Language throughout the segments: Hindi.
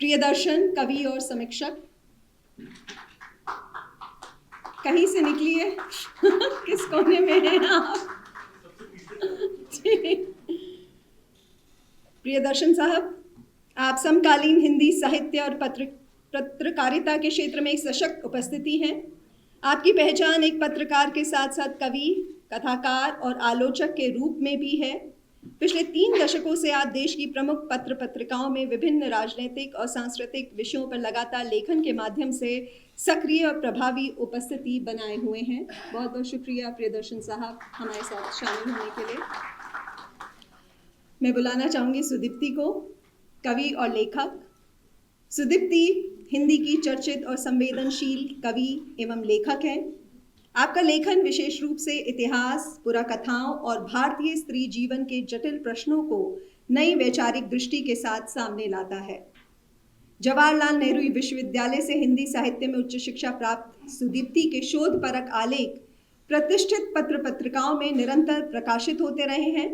प्रियदर्शन कवि और समीक्षक, कहीं से निकलिए किस कोने में हैं आप? प्रियदर्शन साहब, आप समकालीन हिंदी साहित्य और पत्रकारिता के क्षेत्र में एक सशक्त उपस्थिति हैं। आपकी पहचान एक पत्रकार के साथ साथ कवि, कथाकार और आलोचक के रूप में भी है। पिछले 3 दशकों से आप देश की प्रमुख पत्रिकाओं में विभिन्न राजनीतिक और सांस्कृतिक विषयों पर लगातार लेखन के माध्यम से सक्रिय और प्रभावी उपस्थिति बनाए हुए हैं। बहुत बहुत शुक्रिया प्रियदर्शन साहब हमारे साथ शामिल होने के लिए। मैं बुलाना चाहूँगी सुदीप्ति को, कवि और लेखक। सुदीप्ति हिंदी की चर्चित और संवेदनशील कवि एवं लेखक हैं। आपका लेखन विशेष रूप से इतिहास, पुराकथाओं और भारतीय स्त्री जीवन के जटिल प्रश्नों को नई वैचारिक दृष्टि के साथ सामने लाता है। जवाहरलाल नेहरू विश्वविद्यालय से हिंदी साहित्य में उच्च शिक्षा प्राप्त सुदीप्ति के शोधपरक आलेख प्रतिष्ठित पत्रिकाओं में निरंतर प्रकाशित होते रहे हैं।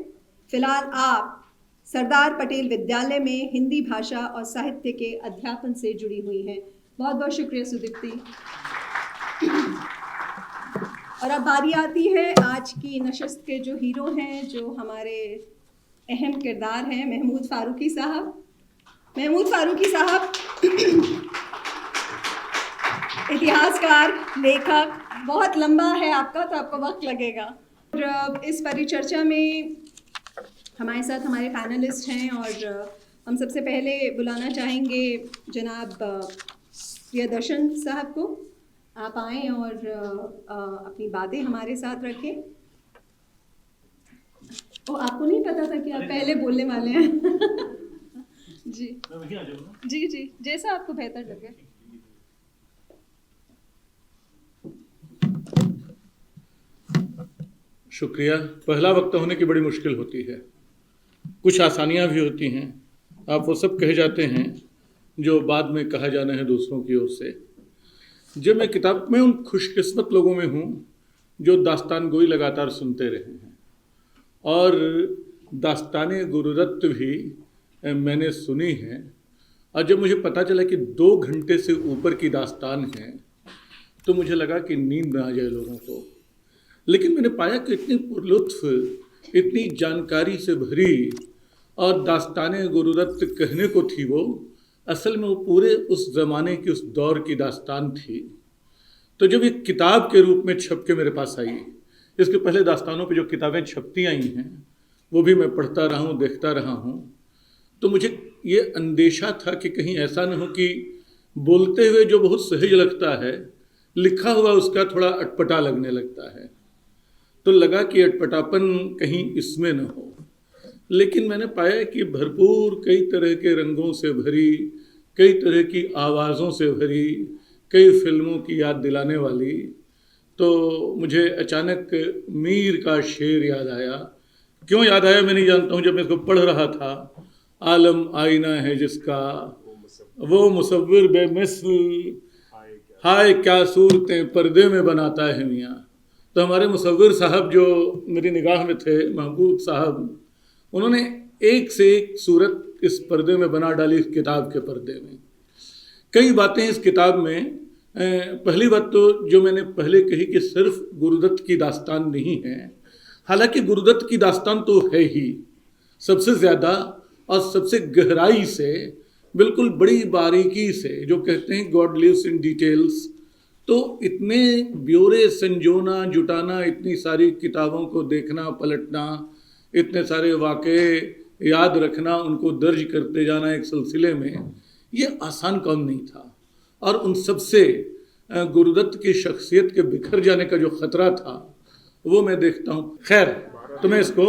फिलहाल आप सरदार पटेल विद्यालय में हिंदी भाषा और साहित्य के अध्यापन से जुड़ी हुई हैं। बहुत बहुत शुक्रिया सुदीप्ति। और अब बारी आती है आज की नशिस्त के जो हीरो हैं, जो हमारे अहम किरदार हैं, महमूद फारूकी साहब। महमूद फारूकी साहब इतिहासकार, लेखक, बहुत लंबा है आपका तो आपको वक्त लगेगा। और इस परिचर्चा में हमारे साथ हमारे पैनलिस्ट हैं और हम सबसे पहले बुलाना चाहेंगे जनाब प्रियदर्शन साहब को। आप आएँ और अपनी बातें हमारे साथ रखें। ओ, आपको नहीं पता था कि आप पहले बोलने वाले हैं? जी जी जी, जैसा आपको बेहतर लगे। शुक्रिया। पहला वक्त होने की बड़ी मुश्किल होती है, कुछ आसानियां भी होती हैं। आप वो सब कहे जाते हैं जो बाद में कहा जाना है दूसरों की ओर से। जब मैं किताब में उन खुशकिस्मत लोगों में हूँ जो दास्तान गोई लगातार सुनते रहे हैं, और दास्ताने गुरुरत्त भी मैंने सुनी है। और जब मुझे पता चला कि 2 घंटे से ऊपर की दास्तान है तो मुझे लगा कि नींद न आ जाए लोगों को। लेकिन मैंने पाया कि इतनी पुरलुत्फ, इतनी जानकारी से भरी और दास्ताने गुरुरत्त कहने को थी वो, असल में वो पूरे उस ज़माने की, उस दौर की दास्तान थी। तो जब एक किताब के रूप में छप के मेरे पास आई, इसके पहले दास्तानों पे जो किताबें छपती आई हैं वो भी मैं पढ़ता रहा हूँ, देखता रहा हूँ, तो मुझे ये अंदेशा था कि कहीं ऐसा न हो कि बोलते हुए जो बहुत सहज लगता है, लिखा हुआ उसका थोड़ा अटपटा लगने लगता है। तो लगा कि अटपटापन कहीं इसमें न हो। लेकिन मैंने पाया कि भरपूर कई तरह के रंगों से भरी, कई तरह की आवाज़ों से भरी, कई फिल्मों की याद दिलाने वाली। तो मुझे अचानक मीर का शेर याद आया। क्यों याद आया मैं नहीं जानता हूँ। जब मैं इसको पढ़ रहा था, आलम आईना है जिसका, वो मुसव्विर बेमिसल, हाय क्या सूरतें पर्दे में बनाता है मियाँ। तो हमारे मुसव्विर साहब जो मेरी निगाह में थे, महबूब साहब, उन्होंने एक से एक सूरत इस पर्दे में बना डाली, इस किताब के पर्दे में। कई बातें इस किताब में, पहली बात तो जो मैंने पहले कही कि सिर्फ गुरुदत्त की दास्तान नहीं है। हालांकि गुरुदत्त की दास्तान तो है ही सबसे ज़्यादा और सबसे गहराई से, बिल्कुल बड़ी बारीकी से, जो कहते हैं गॉड लिव्स इन डिटेल्स। तो इतने ब्यौरे संजोना, जुटाना, इतनी सारी किताबों को देखना, पलटना, इतने सारे वाक़े याद रखना, उनको दर्ज करते जाना एक सिलसिले में, ये आसान काम नहीं था। और उन सब से गुरुदत्त की शख्सियत के बिखर जाने का जो ख़तरा था वो मैं देखता हूँ। खैर, तो मैं इसको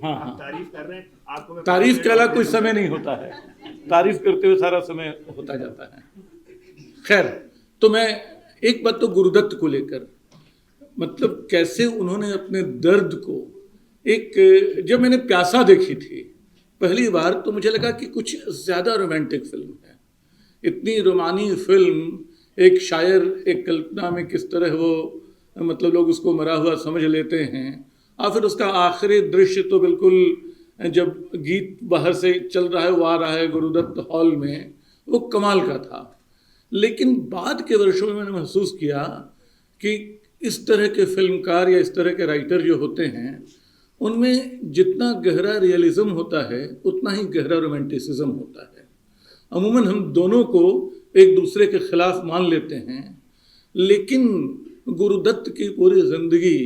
हाँ तारीफ कर रहे हैं आपको। तारीफ के अलावा कोई समय नहीं होता है, तारीफ करते हुए सारा समय होता जाता है। खैर, तो मैं एक बात तो गुरुदत्त को लेकर, मतलब कैसे उन्होंने अपने दर्द को एक, जब मैंने प्यासा देखी थी पहली बार तो मुझे लगा कि कुछ ज़्यादा रोमांटिक फिल्म है। इतनी रोमानी फिल्म, एक शायर एक कल्पना में किस तरह वो, मतलब लोग उसको मरा हुआ समझ लेते हैं, और फिर उसका आखिरी दृश्य तो बिल्कुल, जब गीत बाहर से चल रहा है, वो आ रहा है गुरुदत्त हॉल में, वो कमाल का था। लेकिन बाद के वर्षों में मैंने महसूस किया कि इस तरह के फिल्मकार या इस तरह के राइटर जो होते हैं उनमें जितना गहरा रियलिज्म होता है उतना ही गहरा रोमांटिसिज्म होता है। अमूमन हम दोनों को एक दूसरे के खिलाफ मान लेते हैं, लेकिन गुरुदत्त की पूरी जिंदगी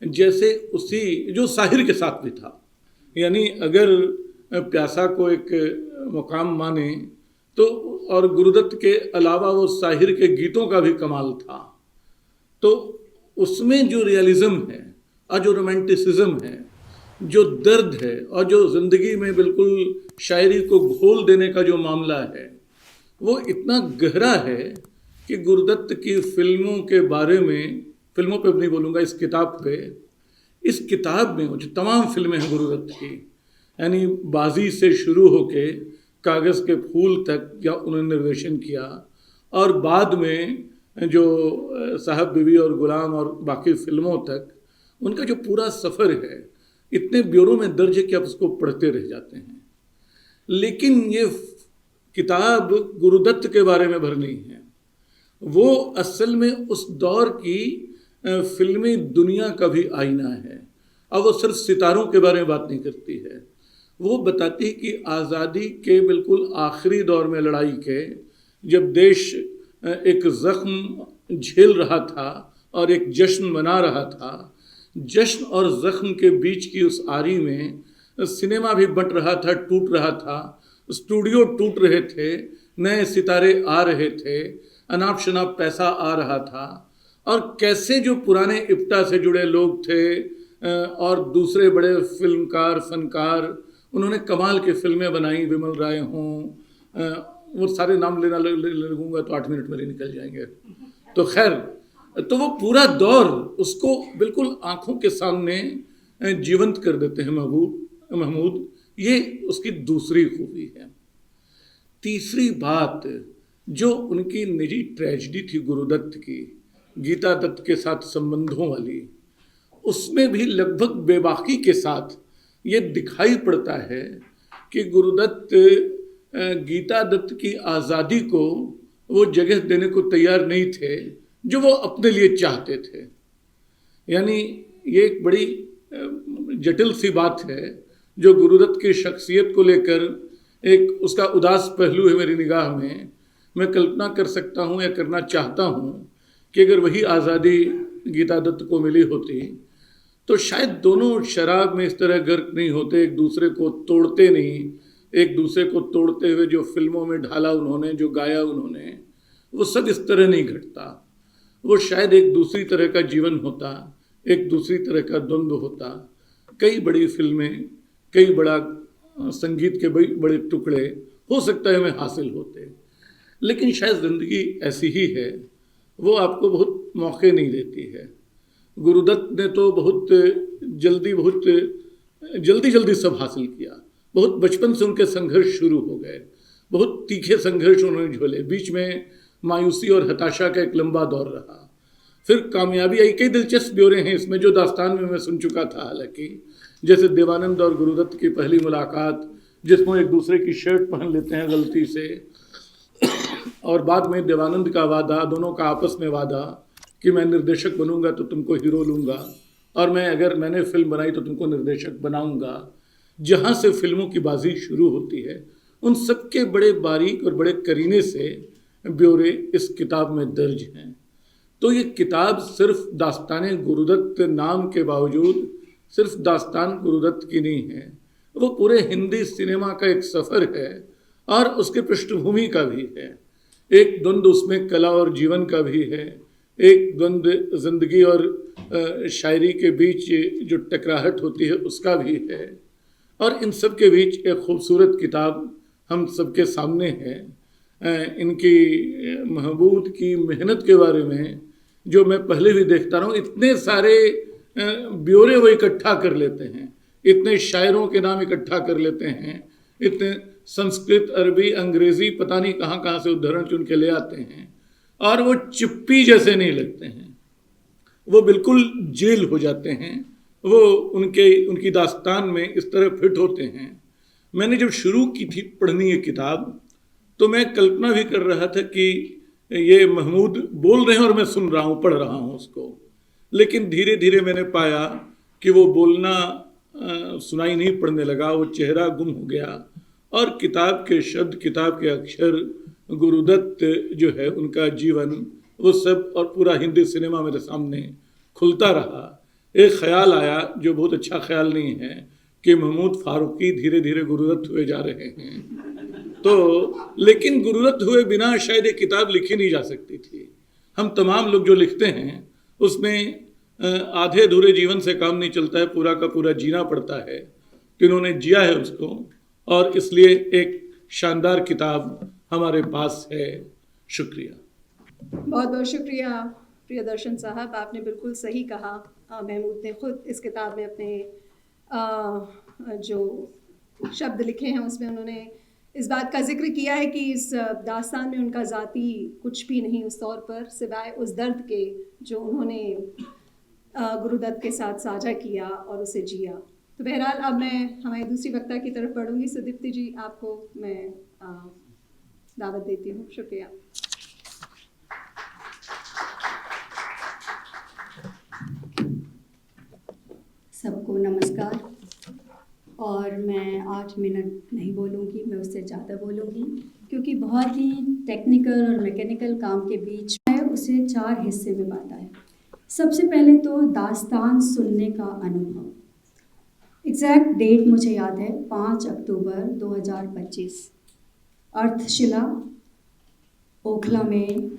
जैसे उसी जो साहिर के साथ भी था, यानी अगर प्यासा को एक मुकाम माने तो और गुरुदत्त के अलावा वो साहिर के गीतों का भी कमाल था। तो उसमें जो रियलिज्म है और जो रोमांटिसिज्म है, जो दर्द है और जो ज़िंदगी में बिल्कुल शायरी को घोल देने का जो मामला है वो इतना गहरा है कि गुरुदत्त की फिल्मों के बारे में, फिल्मों पे नहीं बोलूँगा, इस किताब पे, इस किताब में जो तमाम फिल्में हैं गुरुदत्त की, यानी बाजी से शुरू होके कागज़ के फूल तक या उन्होंने निर्देशन किया, और बाद में जो साहब बीवी और गुलाम और बाकी फिल्मों तक उनका जो पूरा सफ़र है इतने ब्योरों में दर्ज है कि आप उसको पढ़ते रह जाते हैं। लेकिन ये किताब गुरुदत्त के बारे में भर नहीं है, वो असल में उस दौर की फिल्मी दुनिया का भी आईना है। अब वो सिर्फ सितारों के बारे में बात नहीं करती है, वो बताती है कि आज़ादी के बिल्कुल आखिरी दौर में लड़ाई के, जब देश एक ज़ख्म झेल रहा था और एक जश्न मना रहा था, जश्न और ज़ख्म के बीच की उस आरी में सिनेमा भी बंट रहा था, टूट रहा था, स्टूडियो टूट रहे थे, नए सितारे आ रहे थे, अनाप शनाप पैसा आ रहा था, और कैसे जो पुराने इप्टा से जुड़े लोग थे और दूसरे बड़े फिल्मकार फनकार, उन्होंने कमाल की फिल्में बनाई, विमल राय हों, वो सारे नाम लेना लगूंगा तो 8 मिनट मेरे निकल जाएंगे। तो खैर, तो वो पूरा दौर उसको बिल्कुल आंखों के सामने जीवंत कर देते हैं महमूद। ये उसकी दूसरी खूबी है। तीसरी बात, जो उनकी निजी ट्रेजेडी थी गुरुदत्त की, गीता दत्त के साथ संबंधों वाली, उसमें भी लगभग बेबाकी के साथ ये दिखाई पड़ता है कि गुरुदत्त गीता दत्त की आज़ादी को वो जगह देने को तैयार नहीं थे जो वो अपने लिए चाहते थे। यानी ये एक बड़ी जटिल सी बात है जो गुरुदत्त की शख्सियत को लेकर एक उसका उदास पहलू है मेरी निगाह में। मैं कल्पना कर सकता हूँ या करना चाहता हूँ कि अगर वही आज़ादी गीता दत्त को मिली होती तो शायद दोनों शराब में इस तरह गर्क नहीं होते, एक दूसरे को तोड़ते नहीं, एक दूसरे को तोड़ते हुए जो फिल्मों में ढाला उन्होंने, जो गाया उन्होंने, वो सब इस तरह नहीं घटता। वो शायद एक दूसरी तरह का जीवन होता, एक दूसरी तरह का द्वंद्व होता, कई बड़ी फिल्में, कई बड़ा संगीत के बड़े टुकड़े हो सकता है हमें हासिल होते। लेकिन शायद ज़िंदगी ऐसी ही है, वो आपको बहुत मौके नहीं देती है। गुरुदत्त ने तो बहुत जल्दी सब हासिल किया। बहुत बचपन से उनके संघर्ष शुरू हो गए, बहुत तीखे संघर्ष उन्होंने झेले, बीच में मायूसी और हताशा का एक लंबा दौर रहा, फिर कामयाबी आई। कई दिलचस्प ब्यौरे हैं इसमें जो दास्तान में मैं सुन चुका था हालांकि, जैसे देवानंद और गुरुदत्त की पहली मुलाकात जिसमें एक दूसरे की शर्ट पहन लेते हैं गलती से, और बाद में देवानंद का वादा, दोनों का आपस में वादा कि मैं निर्देशक बनूंगा तो तुमको हीरो लूँगा, और मैंने फिल्म बनाई तो तुमको निर्देशक बनाऊंगा। जहाँ से फिल्मों की बाजी शुरू होती है, उन सब के बड़े बारीक और बड़े करीने से ब्यौरे इस किताब में दर्ज हैं। तो ये किताब सिर्फ दास्तान गुरुदत्त नाम के बावजूद सिर्फ दास्तान गुरुदत्त की नहीं है, वो पूरे हिंदी सिनेमा का एक सफ़र है और उसके पृष्ठभूमि का भी है। एक द्वंद्व उसमें कला और जीवन का भी है, एक द्वंद्व ज़िंदगी और शायरी के बीच जो टकराहट होती है उसका भी है, और इन सब के बीच एक खूबसूरत किताब हम सबके सामने है। इनकी महमूद की मेहनत के बारे में जो मैं पहले भी देखता रहा हूँ, इतने सारे ब्यौरे वो इकट्ठा कर लेते हैं, इतने शायरों के नाम इकट्ठा कर लेते हैं, इतने संस्कृत, अरबी, अंग्रेज़ी, पता नहीं कहाँ कहाँ से उद्धरण चुन के ले आते हैं, और वो चिप्पी जैसे नहीं लगते हैं, वो बिल्कुल जेल हो जाते हैं, वो उनकी दास्तान में इस तरह फिट होते हैं। मैंने जब शुरू की थी पढ़नी ये किताब तो मैं कल्पना भी कर रहा था कि ये महमूद बोल रहे हैं और मैं सुन रहा हूँ, पढ़ रहा हूँ उसको। लेकिन धीरे धीरे मैंने पाया कि वो बोलना सुनाई नहीं पड़ने लगा, वो चेहरा गुम हो गया और किताब के शब्द, किताब के अक्षर, गुरुदत्त जो है उनका जीवन, वो सब और पूरा हिंदी सिनेमा मेरे सामने खुलता रहा। एक ख्याल आया जो बहुत अच्छा ख्याल नहीं है कि महमूद फारूकी धीरे धीरे गुरुदत्त हुए जा रहे हैं। तो लेकिन गुरुदत्त हुए बिना शायद ये किताब लिखी नहीं जा सकती थी। हम तमाम लोग जो लिखते हैं उसमें आधे अधूरे जीवन से काम नहीं चलता है, पूरा का पूरा जीना पड़ता है कि उन्होंने जिया है उसको, और इसलिए एक शानदार किताब हमारे पास है। शुक्रिया, बहुत बहुत शुक्रिया प्रियदर्शन साहब, आपने बिल्कुल सही कहा। महमूद ने खुद इस किताब में अपने जो शब्द लिखे हैं उसमें उन्होंने इस बात का जिक्र किया है कि इस दास्तान में उनका ज़ाती कुछ भी नहीं उस तौर पर, सिवाय उस दर्द के जो उन्होंने गुरुदत्त के साथ साझा किया और उसे जिया। तो बहरहाल अब मैं हमारी दूसरी वक्ता की तरफ बढ़ूंगी। सुदीप्ति जी, आपको मैं दावत देती हूँ। शुक्रिया। सबको नमस्कार। और मैं 8 मिनट नहीं बोलूँगी, मैं उससे ज़्यादा बोलूँगी, क्योंकि बहुत ही टेक्निकल और मैकेनिकल काम के बीच में उसे 4 हिस्से में बांटा है। सबसे पहले तो दास्तान सुनने का अनुभव। एग्जैक्ट डेट मुझे याद है, 5 अक्टूबर 2025, अर्थशिला ओखला में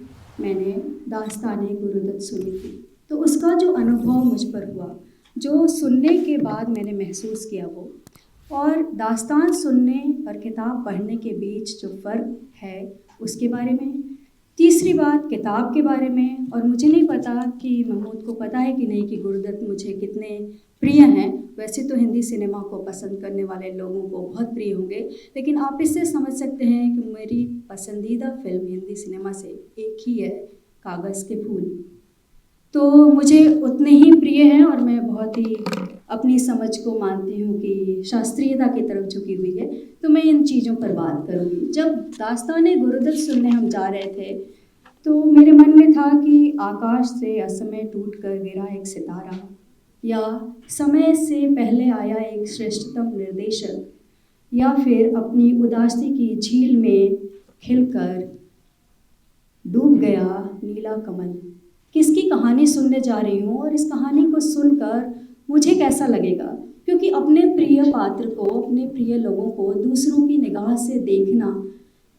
मैंने दास्ताने गुरुदत्त सुनी थी। तो उसका जो अनुभव मुझ पर हुआ, जो सुनने के बाद मैंने महसूस किया वो, और दास्तान सुनने और किताब पढ़ने के बीच जो फ़र्क है उसके बारे में। तीसरी बात किताब के बारे में, और मुझे नहीं पता कि महमूद को पता है कि नहीं कि गुरुदत्त मुझे कितने प्रिय हैं। वैसे तो हिंदी सिनेमा को पसंद करने वाले लोगों को बहुत प्रिय होंगे, लेकिन आप इससे समझ सकते हैं कि मेरी पसंदीदा फिल्म हिंदी सिनेमा से एक ही है, कागज़ के फूल। तो मुझे उतने ही प्रिय हैं और मैं बहुत ही अपनी समझ को मानती हूँ कि शास्त्रीयता की तरफ झुकी हुई है। तो मैं इन चीज़ों पर बात करूँगी। जब दास्ताने गुरुदत्त सुनने हम जा रहे थे तो मेरे मन में था कि आकाश से असमय टूट कर गिरा एक सितारा, या समय से पहले आया एक श्रेष्ठतम निर्देशक, या फिर अपनी उदासी की झील में खिलकर डूब गया नीला कमल। किसकी कहानी सुनने जा रही हूँ और इस कहानी को सुनकर मुझे कैसा लगेगा, क्योंकि अपने प्रिय पात्र को, अपने प्रिय लोगों को दूसरों की निगाह से देखना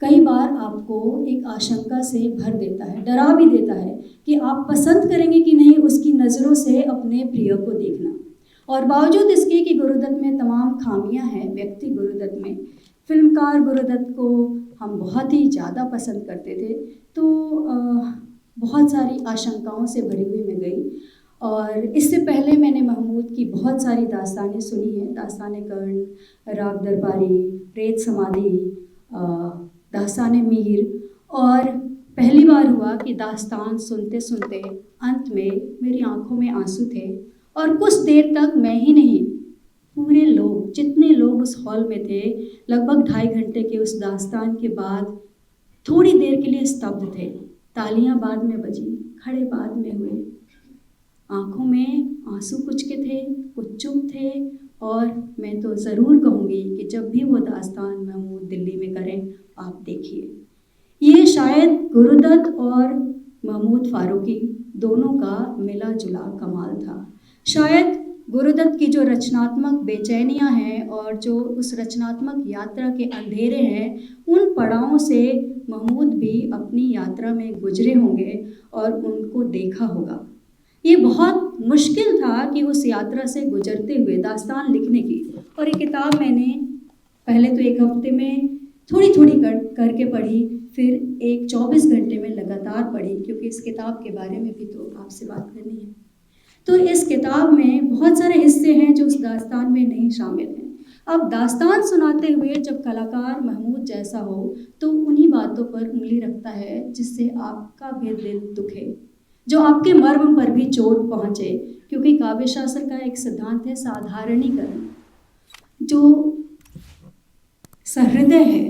कई बार आपको एक आशंका से भर देता है, डरा भी देता है कि आप पसंद करेंगे कि नहीं उसकी नज़रों से अपने प्रिय को देखना। और बावजूद इसके कि गुरुदत्त में तमाम खामियां हैं, व्यक्ति गुरुदत्त में, फिल्मकार गुरुदत्त को हम बहुत ही ज़्यादा पसंद करते थे, तो बहुत सारी आशंकाओं से भरी हुई मैं गई। और इससे पहले मैंने महमूद की बहुत सारी दास्तानें सुनी हैं, दास्ताने कर्ण, राग दरबारी, रेत समाधि, दास्ताने मीर, और पहली बार हुआ कि दास्तान सुनते सुनते अंत में मेरी आंखों में आंसू थे। और कुछ देर तक मैं ही नहीं, पूरे लोग, जितने लोग उस हॉल में थे, लगभग 2.5 घंटे के उस दास्तान के बाद थोड़ी देर के लिए स्तब्ध थे। तालियां बाद में बजी, खड़े बाद में हुए, आंखों में आंसू कुछ के थे, कुछ चुप थे। और मैं तो ज़रूर कहूँगी कि जब भी वो दास्तान महमूद दिल्ली में करें, आप देखिए। ये शायद गुरुदत्त और महमूद फारूकी दोनों का मिला जुला कमाल था। शायद गुरुदत्त की जो रचनात्मक बेचैनियाँ हैं और जो उस रचनात्मक यात्रा के अंधेरे हैं, उन पड़ावों से महमूद भी अपनी यात्रा में गुजरे होंगे और उनको देखा होगा। ये बहुत मुश्किल था कि उस यात्रा से गुजरते हुए दास्तान लिखने की। और ये किताब मैंने पहले तो 1 हफ्ते में थोड़ी थोड़ी करके पढ़ी, फिर एक 24 घंटे में लगातार पढ़ी, क्योंकि इस किताब के बारे में भी तो आपसे बात करनी है। तो इस किताब में बहुत सारे हिस्से हैं जो उस दास्तान में नहीं शामिल हैं। अब दास्तान सुनाते हुए जब कलाकार महमूद जैसा हो तो उन्हीं बातों पर उंगली रखता है जिससे आपका भी दिल दुखे, जो आपके मर्म पर भी चोट पहुँचे। क्योंकि काव्य शास्त्र का एक सिद्धांत है साधारणीकरण। जो सहृदय है,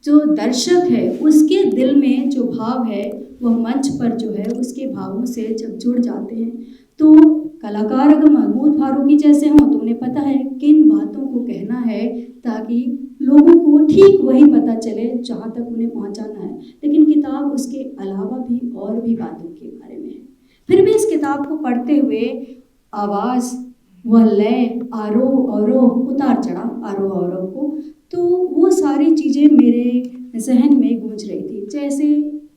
जो दर्शक है उसके दिल में जो भाव है वह मंच पर जो है उसके भावों से जब जुड़ जाते हैं तो कलाकार अगर महमूद फारूकी जैसे हों तो उन्हें पता है किन बातों को कहना है ताकि लोगों को ठीक वही पता चले जहाँ तक उन्हें पहुँचाना है। लेकिन किताब उसके अलावा भी और भी बातों के बारे में है। फिर भी इस किताब को पढ़ते हुए आवाज़ वह लय आरोह अवरोह उतार चढ़ाव आरोह अवरोह को तो वो सारी चीज़ें मेरे जहन में गूंज रही थी। जैसे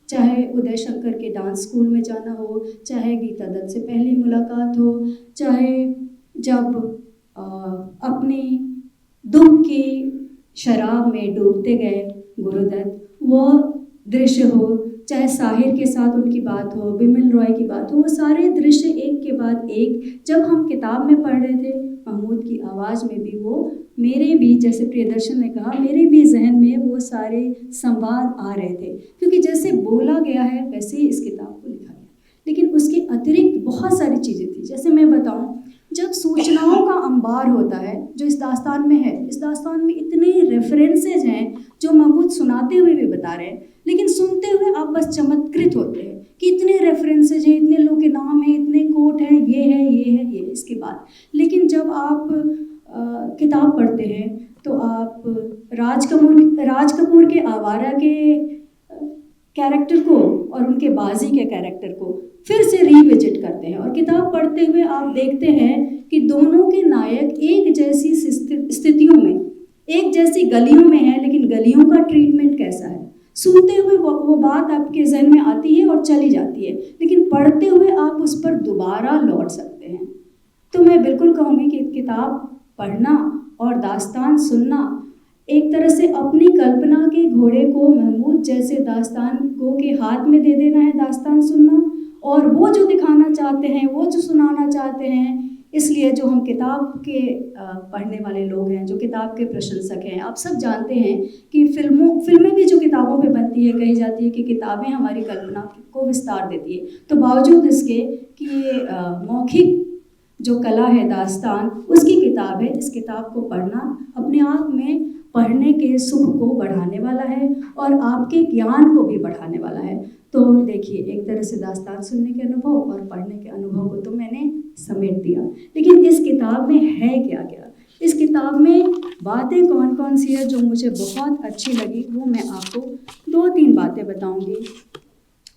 चाहे उदय शंकर के डांस स्कूल में जाना हो, चाहे गीता दत्त से पहली मुलाकात हो, चाहे जब अपने दुख की शराब में डूबते गए गुरुदत्त वह दृश्य हो, चाहे साहिर के साथ उनकी बात हो, बिमल रॉय की बात हो, वो सारे दृश्य एक के बाद एक जब हम किताब में पढ़ रहे थे महमूद की आवाज़ में भी वो मेरे भी जैसे प्रियदर्शन ने कहा मेरे भी जहन में वो सारे संवाद आ रहे थे क्योंकि जैसे बोला गया है वैसे ही इस किताब को लिखा गया। लेकिन उसके अतिरिक्त बहुत सारी चीज़ें थी। जैसे मैं बताऊं जब सूचनाओं का अंबार होता है जो इस दास्तान में है, इस दास्तान में इतने रेफरेंसेज हैं जो महमूद सुनाते हुए भी बता रहे हैं लेकिन सुनते हुए आप बस चमत्कृत होते हैं कि इतने रेफरेंसेज हैं, इतने लोग के नाम हैं, इतने कोट हैं, ये है ये है ये इसके बाद। लेकिन जब आप किताब पढ़ते हैं तो आप राज कपूर के आवारा के कैरेक्टर को और उनके बाजी के कैरेक्टर को फिर से रीविजिट करते हैं और किताब पढ़ते हुए आप देखते हैं कि दोनों के नायक एक जैसी स्थितियों में एक जैसी गलियों में हैं लेकिन गलियों का ट्रीटमेंट कैसा है सुनते हुए वो बात आपके जहन में आती है और चली जाती है लेकिन पढ़ते हुए आप उस पर दोबारा लौट सकते हैं। तो मैं बिल्कुल कहूँगी कि किताब पढ़ना और दास्तान सुनना एक तरह से अपनी कल्पना के घोड़े को महमूद जैसे दास्तान गो के हाथ में दे देना है दास्तान सुनना और वो जो दिखाना चाहते हैं वो जो सुनाना चाहते हैं। इसलिए जो हम किताब के पढ़ने वाले लोग हैं जो किताब के प्रशंसक हैं आप सब जानते हैं कि फिल्में भी जो किताबों पे बनती है कही जाती है कि किताबें हमारी कल्पना को विस्तार देती है। तो बावजूद इसके कि ये मौखिक जो कला है दास्तान उसकी किताब है, इस किताब को पढ़ना अपने आप में पढ़ने के सुख को बढ़ाने वाला है और आपके ज्ञान को भी बढ़ाने वाला है। तो देखिए एक तरह से दास्तान सुनने के अनुभव और पढ़ने के अनुभव को तो मैंने समेट दिया लेकिन इस किताब में है क्या क्या, इस किताब में बातें कौन कौन सी है जो मुझे बहुत अच्छी लगी वो मैं आपको 2-3 बातें बताऊंगी।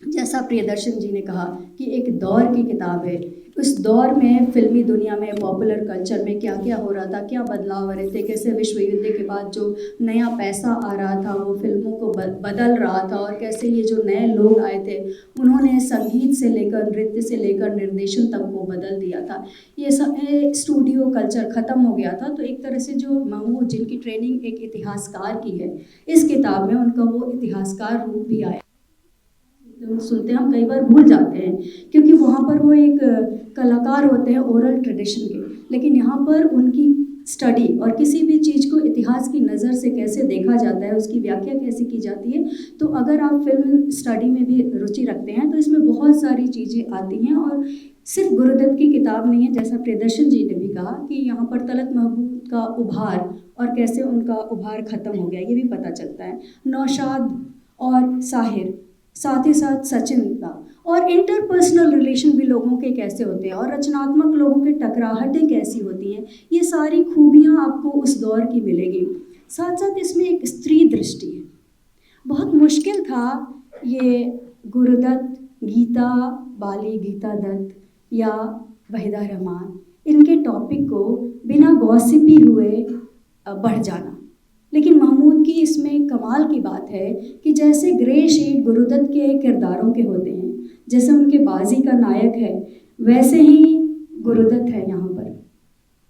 जैसा प्रियदर्शन जी ने कहा कि एक दौर की किताब है, उस दौर में फिल्मी दुनिया में पॉपुलर कल्चर में क्या क्या हो रहा था, क्या बदलाव आ रहे थे, कैसे विश्व युद्ध के बाद जो नया पैसा आ रहा था वो फिल्मों को बदल रहा था और कैसे ये जो नए लोग आए थे उन्होंने संगीत से लेकर नृत्य से लेकर निर्देशन तक को बदल दिया था। ये सब स्टूडियो कल्चर ख़त्म हो गया था। तो एक तरह से जो महमूद जिनकी ट्रेनिंग एक इतिहासकार की है इस किताब में उनका वो इतिहासकार रूप भी आया। सुनते हम कई बार भूल जाते हैं क्योंकि वहाँ पर वो एक कलाकार होते हैं ओरल ट्रेडिशन के, लेकिन यहाँ पर उनकी स्टडी और किसी भी चीज़ को इतिहास की नज़र से कैसे देखा जाता है उसकी व्याख्या कैसे की जाती है। तो अगर आप फिल्म स्टडी में भी रुचि रखते हैं तो इसमें बहुत सारी चीज़ें आती हैं और सिर्फ गुरुदत्त की किताब नहीं है। जैसा प्रियदर्शन जी ने भी कहा कि यहाँ पर तलत महमूद का उभार और कैसे उनका उभार ख़त्म हो गया ये भी पता चलता है। नौशाद और साहिर साथ ही साथ सचिन का और इंटरपर्सनल रिलेशन भी लोगों के कैसे होते हैं और रचनात्मक लोगों के टकराहटें कैसी होती हैं, ये सारी खूबियाँ आपको उस दौर की मिलेगी। साथ साथ इसमें एक स्त्री दृष्टि है। बहुत मुश्किल था ये गुरुदत्त, गीता बाली, गीता दत्त या वहीदा रहमान इनके टॉपिक को बिना गॉसिपी हुए बढ़ जाना, लेकिन महमूद की इसमें कमाल की बात है कि जैसे ग्रे शेड गुरुदत्त के किरदारों के होते हैं, जैसे उनके बाजी का नायक है वैसे ही गुरुदत्त है। यहाँ पर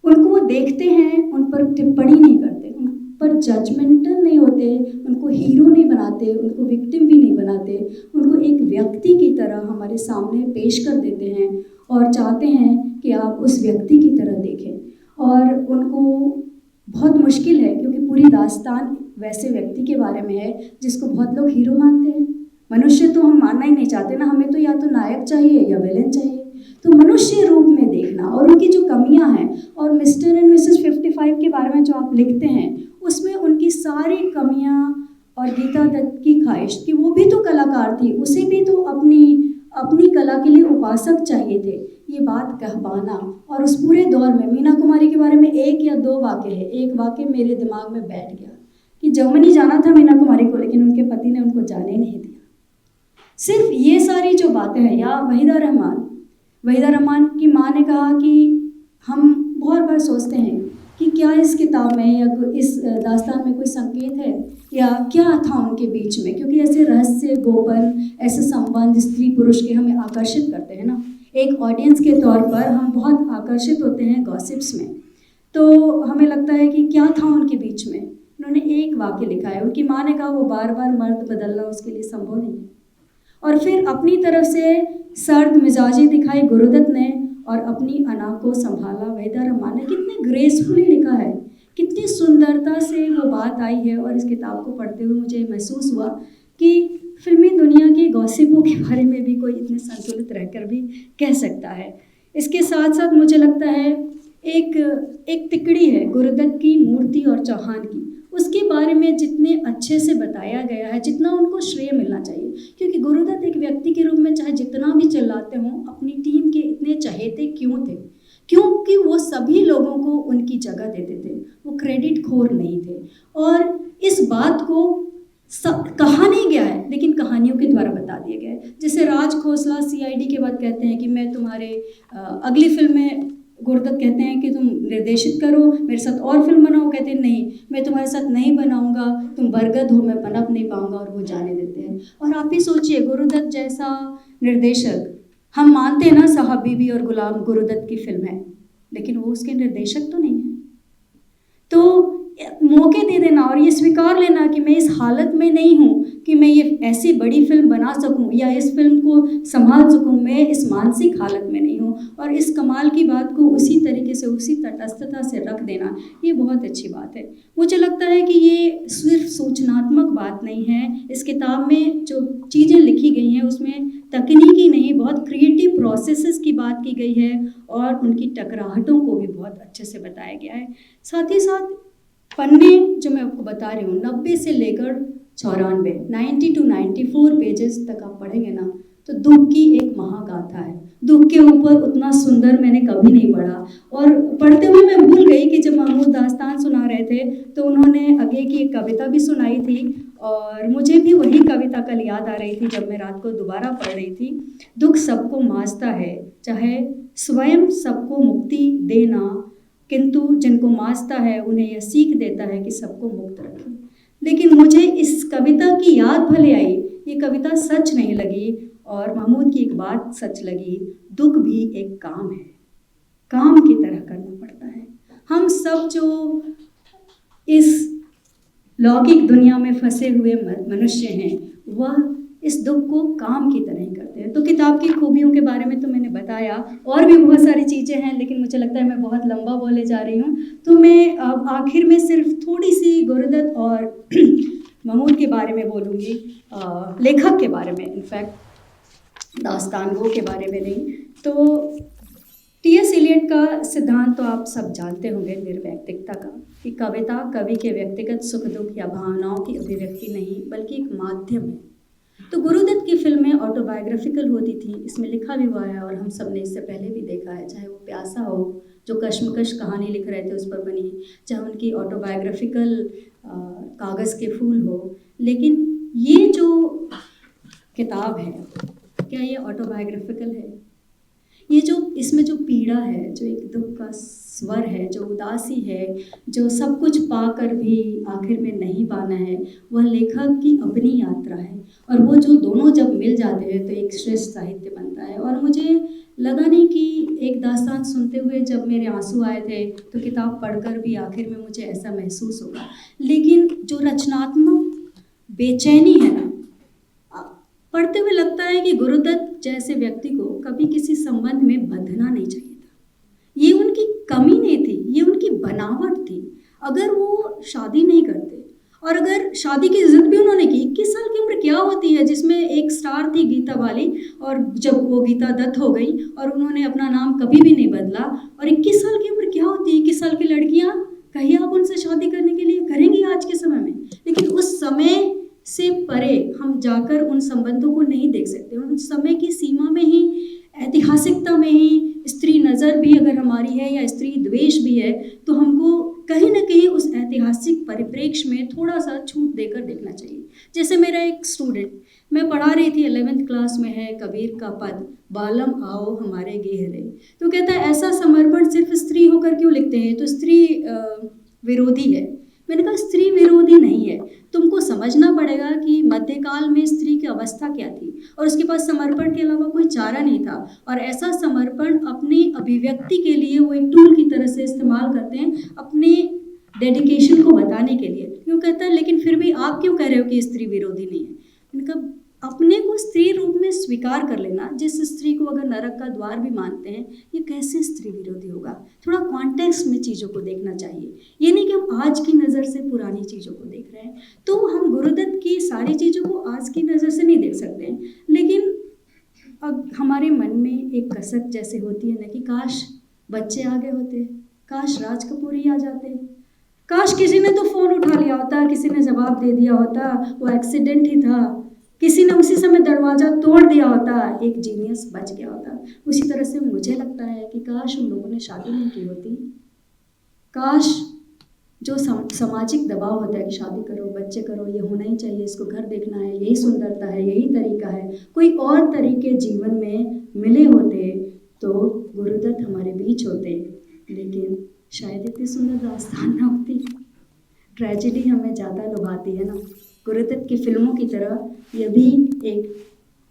उनको वो देखते हैं, उन पर टिप्पणी नहीं करते, उन पर जजमेंटल नहीं होते, उनको हीरो नहीं बनाते, उनको विक्टिम भी नहीं बनाते, उनको एक व्यक्ति की तरह हमारे सामने पेश कर देते हैं और चाहते हैं कि आप उस व्यक्ति की तरह देखें। और उनको बहुत मुश्किल है क्योंकि पूरी दास्तान वैसे व्यक्ति के बारे में है जिसको बहुत लोग हीरो मानते हैं। मनुष्य तो हम मानना ही नहीं चाहते ना, हमें तो या तो नायक चाहिए या विलेन चाहिए। तो मनुष्य रूप में देखना और उनकी जो कमियां हैं और मिस्टर एंड मिसेस 55 के बारे में जो आप लिखते हैं उसमें उनकी सारी कमियां और गीता दत्त की ख्वाहिश कि वो भी तो कलाकार थी, उसे भी तो अपनी कला के लिए उपासक चाहिए थे, ये बात कह पाना। और उस पूरे दौर में मीना कुमारी के बारे में 1 या 2 वाक़ये हैं। एक वाक़या मेरे दिमाग में बैठ गया कि जर्मनी जाना था मीना कुमारी को, लेकिन उनके पति ने उनको जाने नहीं दिया। सिर्फ ये सारी जो बातें हैं, या वहीदा रहमान की माँ ने कहा कि हम बहुत बार सोचते हैं कि क्या इस किताब में या इस दास्तान में कोई संकेत है या क्या था उनके बीच में, क्योंकि ऐसे रहस्य, गोपन, ऐसे संबंध स्त्री पुरुष के हमें आकर्षित करते हैं ना। एक ऑडियंस के तौर पर हम बहुत आकर्षित होते हैं गॉसिप्स में, तो हमें लगता है कि क्या था उनके बीच में। उन्होंने एक वाक्य लिखा है, उनकी माँ ने कहा वो बार बार मर्द बदलना उसके लिए संभव नहीं है। और फिर अपनी तरफ से सर्द मिजाजी दिखाई गुरुदत्त ने और अपनी अना को संभाला वहीदा रहमान ने। कितने ग्रेसफुली लिखा है, कितनी सुंदरता से वो बात आई है। और इस किताब को पढ़ते हुए मुझे महसूस हुआ कि फिल्मी दुनिया के गॉसिपों के बारे में भी कोई इतने संतुलित रहकर भी कह सकता है। इसके साथ साथ मुझे लगता है एक तिकड़ी है गुरुदत्त की, मूर्ति और चौहान की, उसके बारे में जितने अच्छे से बताया गया है, जितना उनको श्रेय मिलना चाहिए। क्योंकि गुरुदत्त एक व्यक्ति के रूप में चाहे जितना भी चिल्लाते हों, अपनी टीम के इतने चहेते क्यों थे? क्योंकि वो सभी लोगों को उनकी जगह देते थे, वो क्रेडिट खोर नहीं थे। और इस बात को कहा नहीं गया है, लेकिन कहानियों के द्वारा बता दिया गया है। जैसे राज खोसला CID के बाद कहते हैं कि मैं तुम्हारे अगली फिल्म में, गुरुदत्त कहते हैं कि तुम निर्देशित करो, मेरे साथ और फिल्म बनाओ, कहते हैं नहीं मैं तुम्हारे साथ नहीं बनाऊंगा, तुम बरगद हो, मैं पनप नहीं पाऊंगा, और वो जाने देते हैं। और आप ही सोचिए, गुरुदत्त जैसा निर्देशक, हम मानते हैं ना साहब बीबी और गुलाम गुरुदत्त की फिल्म है, लेकिन वो उसके निर्देशक तो नहीं है। तो मौके दे देना और ये स्वीकार लेना कि मैं इस हालत में नहीं हूँ कि मैं ये ऐसी बड़ी फिल्म बना सकूँ या इस फिल्म को संभाल सकूँ, मैं इस मानसिक हालत में नहीं हूँ, और इस कमाल की बात को उसी तरीके से, उसी तटस्थता से रख देना, ये बहुत अच्छी बात है। मुझे लगता है कि ये सिर्फ सूचनात्मक बात नहीं है, इस किताब में जो चीज़ें लिखी गई हैं उसमें तकनीकी नहीं, बहुत क्रिएटिव प्रोसेसेस की बात की गई है और उनकी टकराहटों को भी बहुत अच्छे से बताया गया है। साथ ही साथ पन्ने जो मैं आपको बता रही हूँ, 90 से लेकर 94, 90 to 94 पेजेस तक आप पढ़ेंगे ना, तो दुख की एक महागाथा है। दुख के ऊपर उतना सुंदर मैंने कभी नहीं पढ़ा। और पढ़ते हुए मैं भूल गई कि जब महमूद दास्तान सुना रहे थे तो उन्होंने आगे की एक कविता भी सुनाई थी, और मुझे भी वही कविता कल याद आ रही थी जब मैं रात को दोबारा पढ़ रही थी। दुख सबको मांझता है, चाहे स्वयं सबको मुक्ति देना, किंतु जिनको मांझता है उन्हें यह सीख देता है कि सबको मुक्त रखें। लेकिन मुझे इस कविता की याद भले आई, ये कविता सच नहीं लगी, और महमूद की एक बात सच लगी, दुख भी एक काम है, काम की तरह करना पड़ता है। हम सब जो इस लौकिक दुनिया में फंसे हुए मनुष्य हैं, वह इस दुख को काम की तरह ही करते हैं। तो किताब की खूबियों के बारे में तो मैंने बताया, और भी बहुत सारी चीज़ें हैं, लेकिन मुझे लगता है मैं बहुत लंबा बोले जा रही हूँ। तो मैं अब आखिर में सिर्फ थोड़ी सी गुरुदत्त और महमूद के बारे में बोलूँगी, लेखक के बारे में, इनफैक्ट दास्तान गो के बारे में नहीं। तो T.S. एलियट का सिद्धांत तो आप सब जानते होंगे, निर्वैयक्तिकता का, कि कविता कवि के व्यक्तिगत सुख दुख या भावनाओं की अभिव्यक्ति नहीं बल्कि एक माध्यम है। तो गुरुदत्त की फिल्में ऑटोबायोग्राफिकल होती थी, इसमें लिखा भी हुआ है और हम सब ने इससे पहले भी देखा है, चाहे वो प्यासा हो जो कश्मकश कहानी लिख रहे थे उस पर बनी, चाहे उनकी ऑटोबायोग्राफिकल कागज़ के फूल हो। लेकिन ये जो किताब है, क्या ये ऑटोबायोग्राफिकल है? ये जो इसमें जो पीड़ा है, जो एक दुख का स्वर है, जो उदासी है, जो सब कुछ पाकर भी आखिर में नहीं पाना है, वह लेखक की अपनी यात्रा है। और वो जो दोनों जब मिल जाते हैं तो एक श्रेष्ठ साहित्य बनता है। और मुझे लगा नहीं कि एक दास्तान सुनते हुए जब मेरे आंसू आए थे तो किताब पढ़कर भी आखिर में मुझे ऐसा महसूस होगा। लेकिन जो रचनात्मक बेचैनी है ना, पढ़ते हुए लगता है कि गुरुदत्त जैसे व्यक्ति को कभी किसी संबंध में बंधना नहीं चाहिए था। ये उनकी कमी नहीं थी, ये उनकी बनावट थी। अगर वो शादी नहीं करते, और अगर शादी की जिद भी उन्होंने की, 21 साल की उम्र क्या होती है, जिसमें एक स्टार थी गीता वाली, और जब वो गीता दत्त हो गई और उन्होंने अपना नाम कभी भी नहीं बदला, और 21 साल की उम्र क्या होती है, 21 साल की लड़कियाँ कहिए आप उनसे शादी करने के लिए करेंगी आज के समय में। लेकिन उस समय से परे हम जाकर उन संबंधों को नहीं देख सकते। उन समय की सीमा में ही, ऐतिहासिकता में ही स्त्री नज़र भी अगर हमारी है या स्त्री द्वेष भी है, तो हमको कहीं ना कहीं उस ऐतिहासिक परिप्रेक्ष्य में थोड़ा सा छूट देकर देखना चाहिए। जैसे मेरा एक स्टूडेंट, मैं पढ़ा रही थी, 11th क्लास में है, कबीर का पद, बालम आओ हमारे गेहरे, तो कहता है ऐसा समर्पण सिर्फ स्त्री होकर क्यों लिखते हैं, तो स्त्री विरोधी है। मैंने कहा स्त्री विरोधी नहीं है, तुमको समझना पड़ेगा कि मध्यकाल में स्त्री की अवस्था क्या थी और उसके पास समर्पण के अलावा कोई चारा नहीं था, और ऐसा समर्पण अपनी अभिव्यक्ति के लिए वो एक टूल की तरह से इस्तेमाल करते हैं अपने डेडिकेशन को बताने के लिए। क्यों कहता है लेकिन फिर भी आप क्यों कह रहे हो कि स्त्री विरोधी नहीं है। मैंने कहा अपने को स्त्री रूप में स्वीकार कर लेना, जिस स्त्री को अगर नरक का द्वार भी मानते हैं, ये कैसे स्त्री विरोधी होगा। थोड़ा कॉन्टेक्स्ट में चीज़ों को देखना चाहिए, ये नहीं कि हम आज की नज़र से पुरानी चीज़ों को देख रहे हैं। तो हम गुरुदत्त की सारी चीज़ों को आज की नज़र से नहीं देख सकते हैं, लेकिन अब हमारे मन में एक कसक जैसे होती है ना कि काश बच्चे आगे होते, काश राज कपूर ही आ जाते, काश किसी ने तो फ़ोन उठा लिया होता, किसी ने जवाब दे दिया होता, वो एक्सीडेंट ही था, किसी ने उसी समय दरवाज़ा तोड़ दिया होता, एक जीनियस बच गया होता। उसी तरह से मुझे लगता है कि काश उन लोगों ने शादी नहीं की होती, काश जो सामाजिक दबाव होता है कि शादी करो, बच्चे करो, ये होना ही चाहिए, इसको घर देखना है, यही सुंदरता है, यही तरीका है, कोई और तरीके जीवन में मिले होते तो गुरुदत्त हमारे बीच होते, लेकिन शायद इतनी सुंदर दास्तान ना होती। ट्रेजेडी हमें ज़्यादा लुभाती है ना, गुरुदत्त की फिल्मों की तरह यह भी एक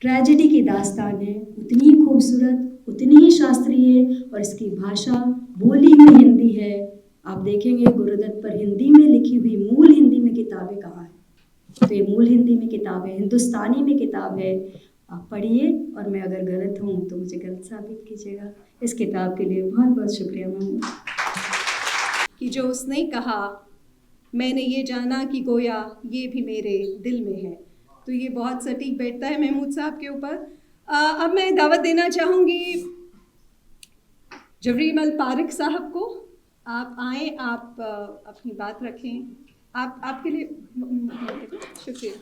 ट्रेजेडी की दास्तान है, उतनी ही खूबसूरत, उतनी ही शास्त्रीय, और इसकी भाषा बोली हुई हिंदी है। आप देखेंगे गुरुदत्त पर हिंदी में लिखी हुई मूल हिंदी में किताबें कहाँ हैं, तो ये मूल हिंदी में किताब है, हिंदुस्तानी में किताब है, आप पढ़िए, और मैं अगर गलत हूँ तो मुझे गलत साबित कीजिएगा। इस किताब के लिए बहुत बहुत शुक्रिया मैम। कि जो उसने कहा मैंने ये जाना कि गोया ये भी मेरे दिल में है, तो ये बहुत सटीक बैठता है महमूद साहब के ऊपर। अब मैं दावत देना चाहूँगी जबरीमल पारिक साहब को, आप आए, आप अपनी बात रखें, आपके लिए शुक्रिया।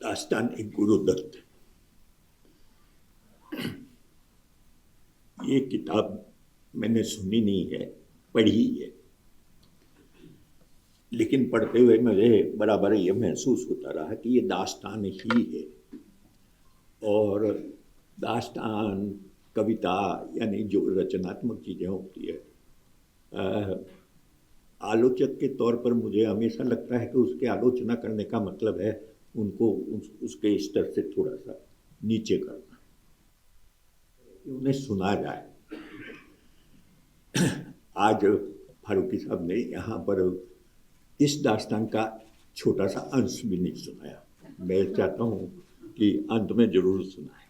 दास्तान-ए गुरुदत्त, ये किताब मैंने सुनी नहीं है, पढ़ी है, लेकिन पढ़ते हुए मुझे बराबर ये महसूस होता रहा कि ये दास्तान ही है। और दास्तान, कविता, यानी जो रचनात्मक चीज़ें होती है, आलोचक के तौर पर मुझे हमेशा लगता है कि उसके आलोचना करने का मतलब है उनको उसके स्तर से थोड़ा सा नीचे करना, कि उन्हें सुना जाए। आज फारूकी साहब ने यहाँ पर इस दास्तान का छोटा सा अंश भी नहीं सुनाया, मैं चाहता हूँ कि अंत में जरूर सुनाए,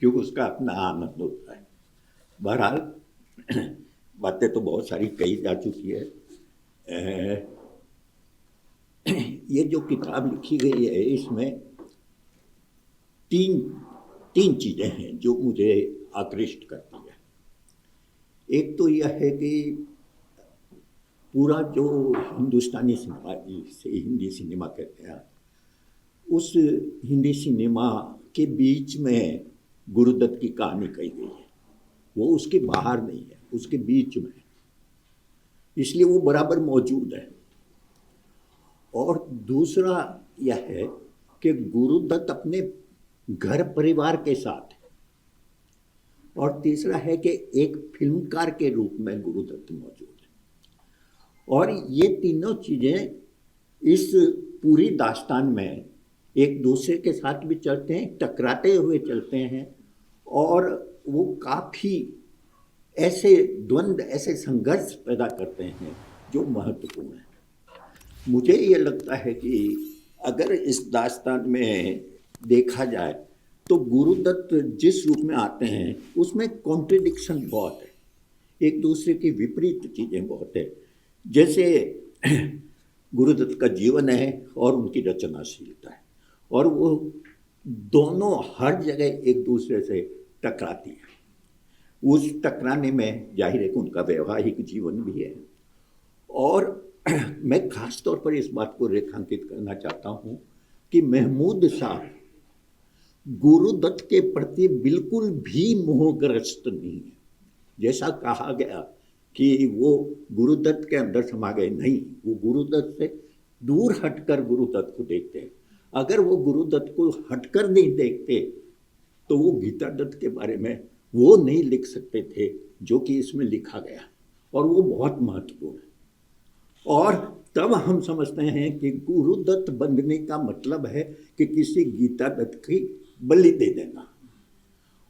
क्योंकि उसका अपना आनंद होता है। बहरहाल बातें तो बहुत सारी कही जा चुकी है। ये जो किताब लिखी गई है, इसमें तीन चीज़ें हैं जो मुझे आकृष्ट करती है। एक तो यह है कि पूरा जो हिंदुस्तानी सिनेमा, जिसे हिंदी सिनेमा कहते हैं, उस हिंदी सिनेमा के बीच में गुरुदत्त की कहानी कही गई है। वो उसके बाहर नहीं है, उसके बीच में, इसलिए वो बराबर मौजूद है। और दूसरा यह है कि गुरुदत्त अपने घर परिवार के साथ है, और तीसरा है कि एक फिल्मकार के रूप में गुरुदत्त मौजूद है। और ये तीनों चीज़ें इस पूरी दास्तान में एक दूसरे के साथ भी चलते हैं, टकराते हुए चलते हैं, और वो काफ़ी ऐसे द्वंद्व, ऐसे संघर्ष पैदा करते हैं जो महत्वपूर्ण है। मुझे ये लगता है कि अगर इस दास्तान में देखा जाए तो गुरुदत्त जिस रूप में आते हैं उसमें कॉन्ट्रडिक्शन बहुत है, एक दूसरे की विपरीत चीज़ें बहुत है। जैसे गुरुदत्त का जीवन है और उनकी रचनाशीलता है, और वो दोनों हर जगह एक दूसरे से टकराती है। उस टकराने में जाहिर है कि उनका वैवाहिक जीवन भी है, और मैं खास तौर पर इस बात को रेखांकित करना चाहता हूँ कि महमूद साहब गुरुदत्त के प्रति बिल्कुल भी मोहग्रस्त नहीं है। जैसा कहा गया कि वो गुरुदत्त के अंदर समा गए, नहीं, वो गुरुदत्त से दूर हटकर गुरुदत्त को देखते हैं। अगर वो गुरुदत्त को हटकर नहीं देखते तो वो गीता दत्त के बारे में वो नहीं लिख सकते थे जो कि इसमें लिखा गया, और वो बहुत महत्वपूर्ण है। और तब हम समझते हैं कि गुरुदत्त बनने का मतलब है कि किसी गीता दत्त की बलि दे देना,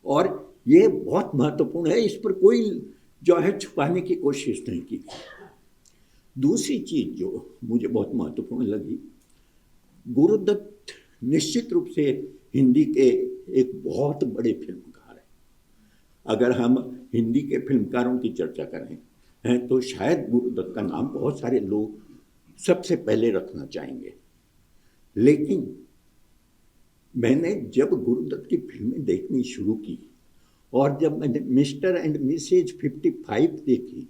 और ये बहुत महत्वपूर्ण है। इस पर कोई जो है छुपाने की कोशिश नहीं की गई। दूसरी चीज जो मुझे बहुत महत्वपूर्ण लगी, गुरुदत्त निश्चित रूप से हिंदी के एक बहुत बड़े फिल्मकार हैं। अगर हम हिंदी के फिल्मकारों की चर्चा करें हैं तो शायद गुरुदत्त का नाम बहुत सारे लोग सबसे पहले रखना चाहेंगे। लेकिन मैंने जब गुरुदत्त की फिल्में देखनी शुरू की और जब मैंने मिस्टर एंड मिसेज 55 देखी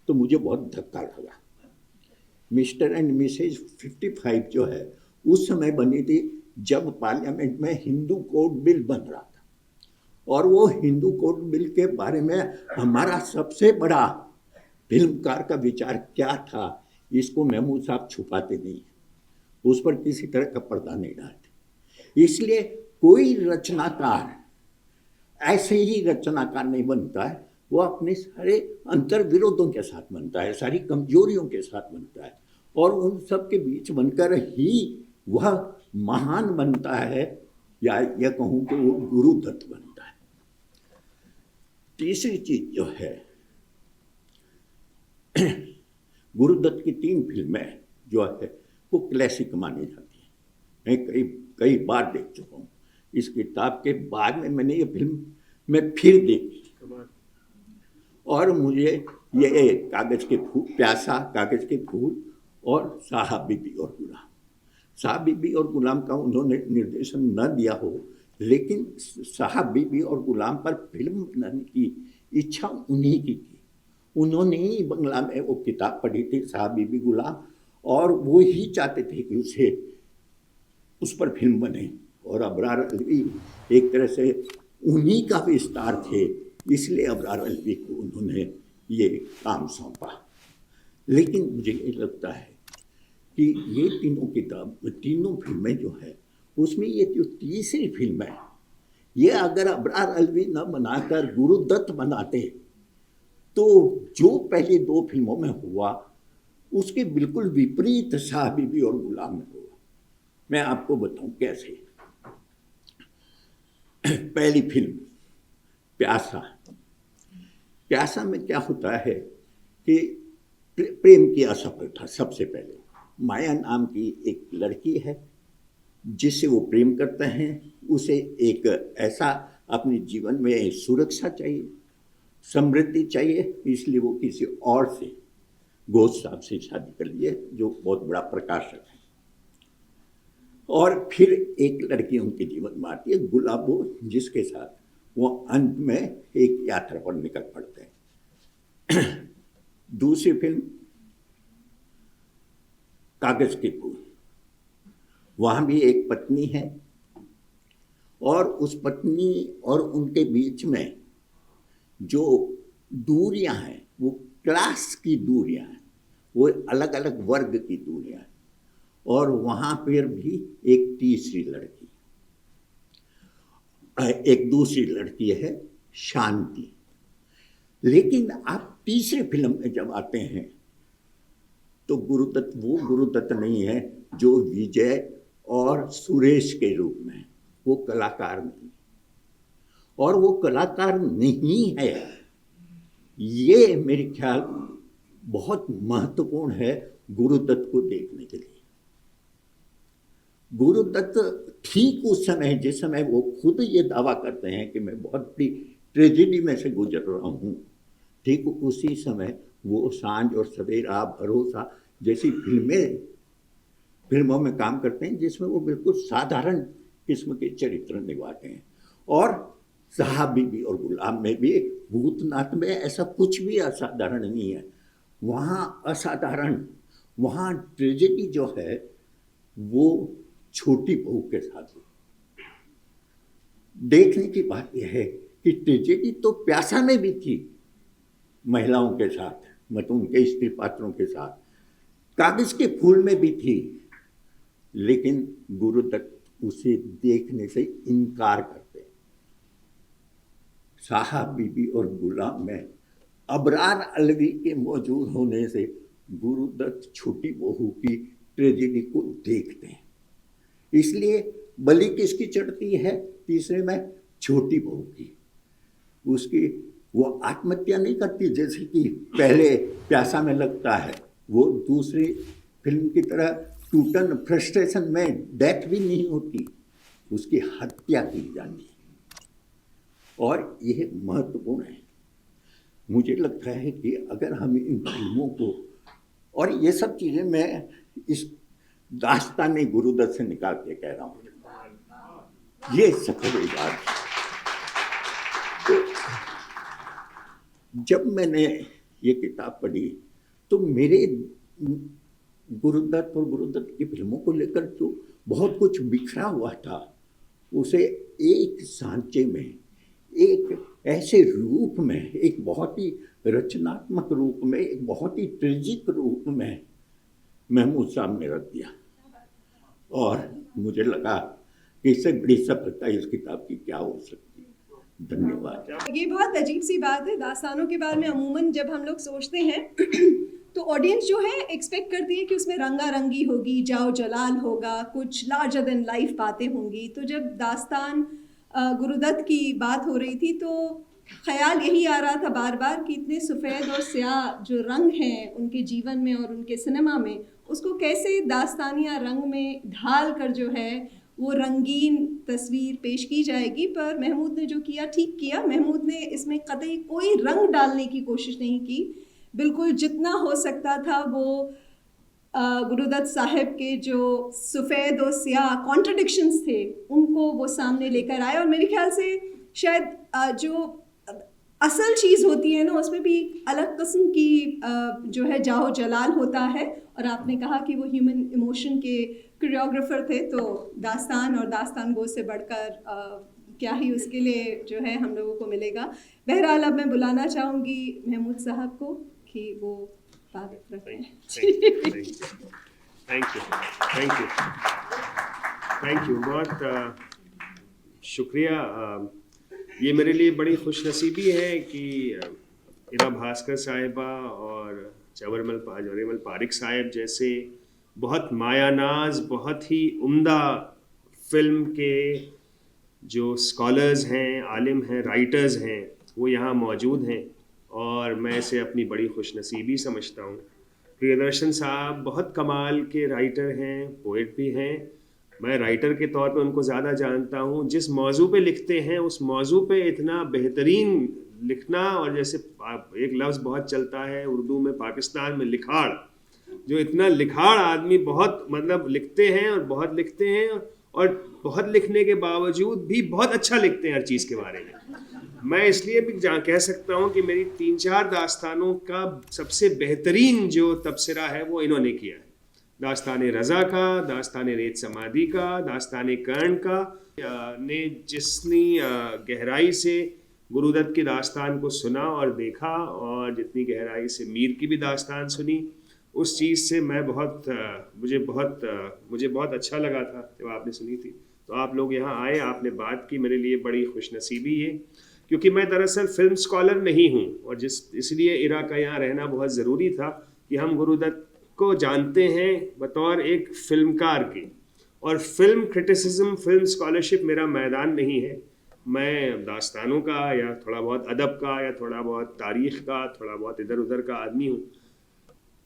तो मुझे बहुत धक्का लगा। मिस्टर एंड मिसेज 55 जो है उस समय बनी थी जब पार्लियामेंट में हिंदू कोड बिल बन रहा था, और वो हिंदू कोड बिल के बारे में हमारा सबसे बड़ा फिल्मकार का विचार क्या था, इसको महमूद साहब छुपाते नहीं है, उस पर किसी तरह का पर्दा नहीं डालते। इसलिए कोई रचनाकार ऐसे ही रचनाकार नहीं बनता है, वो अपने सारे अंतर विरोधों के साथ बनता है, सारी कमजोरियों के साथ बनता है, और उन सब के बीच बनकर ही वह महान बनता है, या यह कहूँ कि वो गुरुदत्त बनता है। तीसरी चीज जो है, गुरुदत्त की 3 फिल्में जो है वो क्लासिक मानी जाती हैं। मैं कई बार देख चुका हूँ। इस किताब के बाद में मैंने ये फिल्म मैं फिर देखी, और मुझे ये कागज के फूल, प्यासा, कागज के फूल और साहब बीबी और गुलाम, साहब बीबी और गुलाम का उन्होंने निर्देशन न दिया हो, लेकिन साहब बीबी और गुलाम पर फिल्म बनाने की इच्छा उन्हीं की थी। उन्होंने ही बंगला में वो किताब पढ़ी थी साहब बीबी गुलाम, और वो ही चाहते थे कि उस पर फिल्म बने, और अबरार अलवी एक तरह से उन्हीं का विस्तार थे, इसलिए अबरार अलवी को उन्होंने ये काम सौंपा। लेकिन मुझे ये लगता है कि ये तीनों फिल्में जो है उसमें ये जो तीसरी फिल्म है, ये अगर अबरार अलवी न बनाकर गुरुदत्त बनाते तो जो पहली 2 फिल्मों में हुआ उसके बिल्कुल विपरीत साहब बीबी और गुलाम में हुआ। मैं आपको बताऊं कैसे। पहली फिल्म प्यासा, प्यासा में क्या होता है कि प्रेम की असफलता। सबसे पहले माया नाम की एक लड़की है जिससे वो प्रेम करते हैं, उसे एक ऐसा अपने जीवन में सुरक्षा चाहिए, समृद्धि चाहिए, इसलिए वो किसी और से, घोष साहब से शादी कर लिए जो बहुत बड़ा प्रकाशक है। और फिर एक लड़की उनके जीवन में आती है गुलाबो, जिसके साथ वो अंत में एक यात्रा पर निकल पड़ते हैं। दूसरी फिल्म कागज के फूल, वहां भी एक पत्नी है और उस पत्नी और उनके बीच में जो दूरियां हैं वो क्लास की दूरियां हैं, वो अलग अलग वर्ग की दूरियां हैं। और वहां पर भी एक तीसरी लड़की, एक दूसरी लड़की है शांति। लेकिन आप तीसरी फिल्म में जब आते हैं तो गुरुदत्त वो गुरुदत्त नहीं है जो विजय और सुरेश के रूप में, वो कलाकार नहीं, और वो कलाकार नहीं है, ये मेरे ख्याल बहुत महत्वपूर्ण है गुरुदत्त को देखने के लिए। गुरुदत्त ठीक उस समय, जिस समय वो खुद ये दावा करते हैं कि मैं बहुत बड़ी ट्रेजेडी में से गुजर रहा हूँ, ठीक उसी समय वो सांझ और सवेरा, भरोसा जैसी फिल्में फिल्मों में काम करते हैं जिसमें वो बिल्कुल साधारण किस्म के चरित्र निभाते हैं। और साहब बीबी और गुलाम में भी, भूतनाथ में ऐसा कुछ भी असाधारण नहीं है। वहाँ असाधारण, वहाँ ट्रेजेडी जो है वो छोटी बहू के साथ है। देखने की बात यह है कि ट्रेजेडी तो प्यासा में भी थी, महिलाओं के साथ, मतलब उनके स्त्री पात्रों के साथ, कागज के फूल में भी थी, लेकिन गुरुदत्त उसे देखने से इनकार करते। साहब बीबी और गुलाम में अबरार अलवी के मौजूद होने से गुरुदत्त छोटी बहू की ट्रेजेडी को देखते हैं। इसलिए बलि किसकी चढ़ती है तीसरे में? छोटी बहू की। उसकी वो आत्महत्या नहीं करती जैसे कि पहले प्यासा में लगता है, वो दूसरी फिल्म की तरह टूटन फ्रस्ट्रेशन में डेथ भी नहीं होती, उसकी हत्या की जाती है। और यह महत्वपूर्ण है। मुझे लगता है कि अगर हम इन फिल्मों को, और ये सब चीज़ें मैं इस दास्ताने गुरुदत्त से निकाल के कह रहा हूँ, ये सफल बात है। तो जब मैंने ये किताब पढ़ी तो मेरे गुरुदत्त और गुरुदत्त की फिल्मों को लेकर जो बहुत कुछ बिखरा हुआ था, उसे एक सांचे में, एक ऐसे रूप में, एक बहुत ही रचनात्मक रूप में, एक बहुत ही ट्रेजिक रूप में महमूद साहब ने रख दिया। और मुझे लगा कि इससे बड़ी सफलता इस किताब की क्या हो सकती है। धन्यवाद। ये बहुत अजीब सी बात है, दास्तानों के बारे में अमूमन जब हम लोग सोचते हैं तो ऑडियंस जो है एक्सपेक्ट करती है कि उसमें रंगारंगी होगी, जाओ जलाल होगा, कुछ लार्जर देन लाइफ बातें होंगी। तो जब दास्तान गुरुदत्त की बात हो रही थी तो ख्याल यही आ रहा था बार बार कि इतने सफ़ेद और स्याह जो रंग हैं उनके जीवन में और उनके सिनेमा में, उसको कैसे दास्तानिया रंग में ढाल कर जो है वो रंगीन तस्वीर पेश की जाएगी। पर महमूद ने जो किया ठीक किया। महमूद ने इसमें कतई कोई रंग डालने की कोशिश नहीं की, बिल्कुल जितना हो सकता था वो गुरुदत्त साहब के जो सफ़ेद और स्याह कॉन्ट्रडिक्शंस थे उनको वो सामने लेकर आए। और मेरे ख्याल से शायद जो असल चीज़ होती है ना, उसमें भी अलग किस्म की जो है जाहो जलाल होता है। और आपने कहा कि वो ह्यूमन इमोशन के कोरियोग्राफर थे, तो दास्तान और दास्तान गो से बढ़कर क्या ही उसके लिए जो है हम लोगों को मिलेगा। बहरहाल अब मैं बुलाना चाहूँगी महमूद साहब को कि वो बात रखें। थैंक यू बहुत शुक्रिया। ये मेरे लिए बड़ी खुशनसीबी है कि इरा भास्कर साहिबा और जवाहरमल पारिक साहब जैसे बहुत मायानाज, बहुत ही उम्दा फिल्म के जो स्कॉलर्स हैं, आलिम हैं, राइटर्स हैं, वो यहाँ मौजूद हैं। और मैं इसे अपनी बड़ी खुशनसीबी समझता हूँ। प्रियदर्शन साहब बहुत कमाल के राइटर हैं, पोइट भी हैं। मैं राइटर के तौर पे उनको ज़्यादा जानता हूँ। जिस मौजू पे लिखते हैं उस मौजू पे इतना बेहतरीन लिखना, और जैसे एक लफ्ज़ बहुत चलता है उर्दू में, पाकिस्तान में लिखाड़, जो इतना लिखाड़ आदमी बहुत मतलब लिखते हैं और बहुत लिखते हैं, और बहुत लिखने के बावजूद भी बहुत अच्छा लिखते हैं हर चीज़ के बारे में। मैं इसलिए भी कह सकता हूँ कि मेरी 3-4 दास्तानों का सबसे बेहतरीन जो तबसरा है वो इन्होंने किया है। दास्तान रज़ा का, दास्तान रेत समादी का, दास्तान कर्ण का, ने जितनी गहराई से गुरुदत्त की दास्तान को सुना और देखा, और जितनी गहराई से मीर की भी दास्तान सुनी, उस चीज़ से मैं मुझे बहुत अच्छा लगा था जब आपने सुनी थी। तो आप लोग यहाँ आए, आपने बात की, मेरे लिए बड़ी खुशनसीबी है, क्योंकि मैं दरअसल फिल्म स्कॉलर नहीं हूँ, और इसलिए इरा का यहाँ रहना बहुत ज़रूरी था कि हम गुरुदत्त को जानते हैं बतौर एक फिल्मकार के। और फिल्म क्रिटिसिज्म, फिल्म स्कॉलरशिप मेरा मैदान नहीं है। मैं दास्तानों का या थोड़ा बहुत अदब का या थोड़ा बहुत तारीख़ का, थोड़ा बहुत इधर उधर का आदमी हूँ।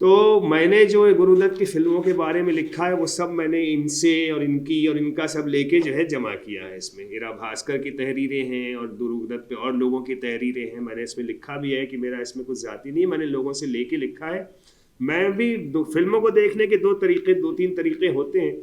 तो मैंने जो गुरुदत्त की फ़िल्मों के बारे में लिखा है वो सब मैंने इनसे और इनकी और इनका सब लेके जो है जमा किया है। इसमें इरा भास्कर की तहरीरें हैं और गुरुदत्त पे और लोगों की तहरीरें हैं। मैंने इसमें लिखा भी है कि मेरा इसमें कुछ ज़ाती नहीं, मैंने लोगों से लेके लिखा है। मैं भी फिल्मों को देखने के दो तीन तरीके होते हैं।